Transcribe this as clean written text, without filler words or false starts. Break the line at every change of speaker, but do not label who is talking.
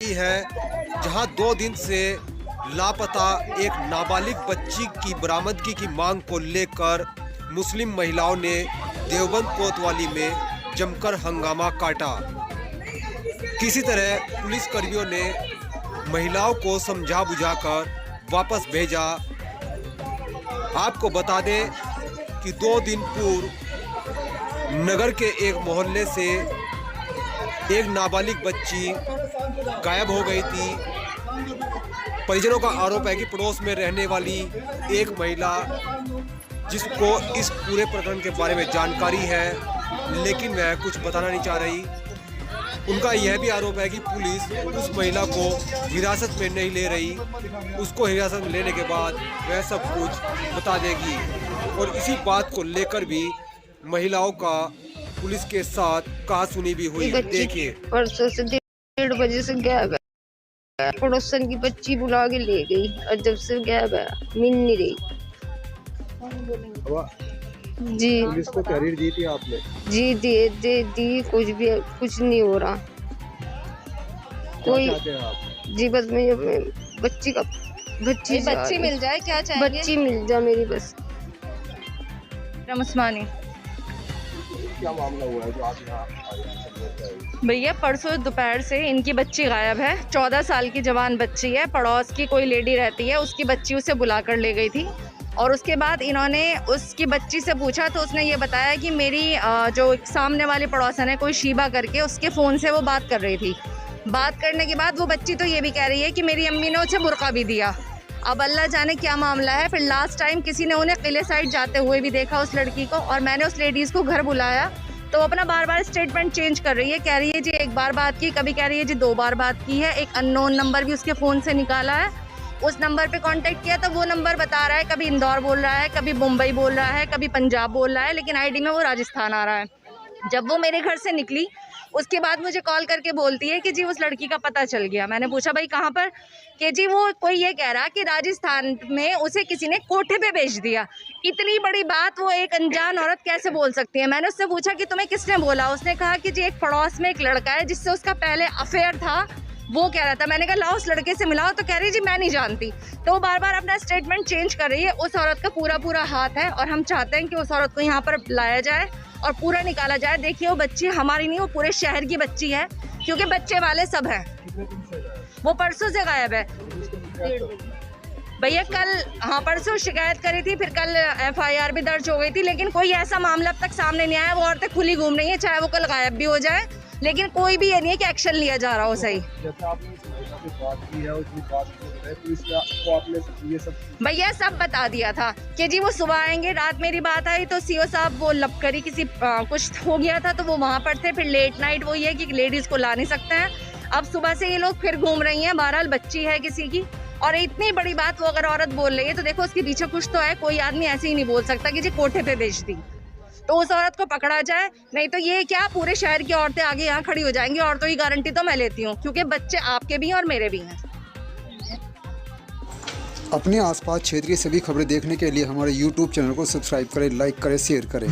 है जहां 2 दिन से लापता एक नाबालिग बच्ची की बरामदगी की मांग को लेकर मुस्लिम महिलाओं ने देवबंद कोतवाली में जमकर हंगामा काटा। किसी तरह पुलिस कर्मियों ने महिलाओं को समझा बुझाकर वापस भेजा। आपको बता दें कि 2 दिन पूर्व नगर के एक मोहल्ले से एक नाबालिग बच्ची गायब हो गई थी। परिजनों का आरोप है कि पड़ोस में रहने वाली एक महिला जिसको इस पूरे प्रकरण के बारे में जानकारी है लेकिन वह कुछ बताना नहीं चाह रही, उनका यह भी आरोप है कि पुलिस उस महिला को हिरासत में नहीं ले रही। उसको हिरासत में लेने के बाद वह सब कुछ बता देगी। और इसी बात को लेकर भी महिलाओं का पुलिस के साथ कहासुनी भी हुई। देखिए,
परसों से 1:30 बजे से गायब है। पड़ोसन की बच्ची बुला के ले गई और जब से गायब है, मिल नहीं रही। जी
पुलिस को तहरीर दी थी आपने?
जी दी कुछ नहीं हो रहा। कोई जी बस मैं बच्ची
मिल जाए, क्या चाहिए?
बच्ची मिल जाए मेरी बस।
रमस्मानी
क्या मामला हुआ है जो आप यहाँ?
भैया परसों दोपहर से इनकी बच्ची गायब है। 14 साल की जवान बच्ची है। पड़ोस की कोई लेडी रहती है, उसकी बच्ची उसे बुलाकर ले गई थी। और उसके बाद इन्होंने उसकी बच्ची से पूछा तो उसने ये बताया कि मेरी जो सामने वाली पड़ोसन है कोई शीबा करके, उसके फ़ोन से वो बात कर रही थी। बात करने के बाद वो बच्ची तो ये भी कह रही है कि मेरी अम्मी ने उसे बुर्का भी दिया। अब अल्लाह जाने क्या मामला है। फिर लास्ट टाइम किसी ने उन्हें किले साइड जाते हुए भी देखा उस लड़की को, और मैंने उस लेडीज़ को घर बुलाया तो अपना बार बार स्टेटमेंट चेंज कर रही है। कह रही है जी 1 बार बात की, कभी कह रही है जी 2 बार बात की है। एक अननोन नंबर भी उसके फ़ोन से निकाला है, उस नंबर पे कांटेक्ट किया तो वो नंबर बता रहा है कभी इंदौर बोल रहा है, कभी मुंबई बोल रहा है, कभी पंजाब बोल रहा है, लेकिन आईडी में वो राजस्थान आ रहा है। जब वो मेरे घर से निकली उसके बाद मुझे कॉल करके बोलती है कि जी उस लड़की का पता चल गया। मैंने पूछा भाई कहाँ पर? कि जी वो कोई ये कह रहा कि राजस्थान में उसे किसी ने कोठे पे बेच दिया। इतनी बड़ी बात वो एक अनजान औरत कैसे बोल सकती है? मैंने उससे पूछा कि तुम्हें किसने बोला? उसने कहा कि जी एक पड़ोस में एक लड़का है जिससे उसका पहले अफेयर था, वो कह रहा था। मैंने कहा लाओ उस लड़के से मिलाओ, तो कह रही जी मैं नहीं जानती। तो वो बार बार अपना स्टेटमेंट चेंज कर रही है। उस औरत का पूरा हाथ है और हम चाहते हैं कि उस औरत को यहाँ पर लाया जाए और पूरा निकाला जाए। देखिए वो बच्ची हमारी नहीं, वो पूरे शहर की बच्ची है, क्योंकि बच्चे वाले सब हैं। वो परसों से गायब है भैया। कल परसों शिकायत करी थी, फिर कल FIR भी दर्ज हो गई थी, लेकिन कोई ऐसा मामला अब तक सामने नहीं आया। वो औरतें खुली घूम रही है, चाहे वो कल गायब भी हो जाए, लेकिन कोई भी ये नहीं है कि एक्शन लिया जा रहा हो। सही भैया सब बता दिया था कि जी वो सुबह आएंगे। रात मेरी बात आई तो CO साहब वो लब करी किसी कुछ हो गया था तो वो वहाँ पर थे। फिर लेट नाइट वो ये कि लेडीज़ को ला नहीं सकते हैं। अब सुबह से ये लोग फिर घूम रही हैं। बहरहाल बच्ची है किसी की, और इतनी बड़ी बात वो अगर औरत बोल रही है तो देखो उसके पीछे कुछ तो है। कोई आदमी ऐसे ही नहीं बोल सकता कि जी कोठे पे बेच दी। तो उस औरत को पकड़ा जाए, नहीं तो ये क्या पूरे शहर की औरतें आगे यहाँ खड़ी हो जाएंगी। औरतों की गारंटी तो मैं लेती हूँ, क्योंकि बच्चे आपके भी हैं और मेरे भी हैं।
अपने आसपास क्षेत्र की सभी खबरें देखने के लिए हमारे YouTube चैनल को सब्सक्राइब करें, लाइक करें, शेयर करें।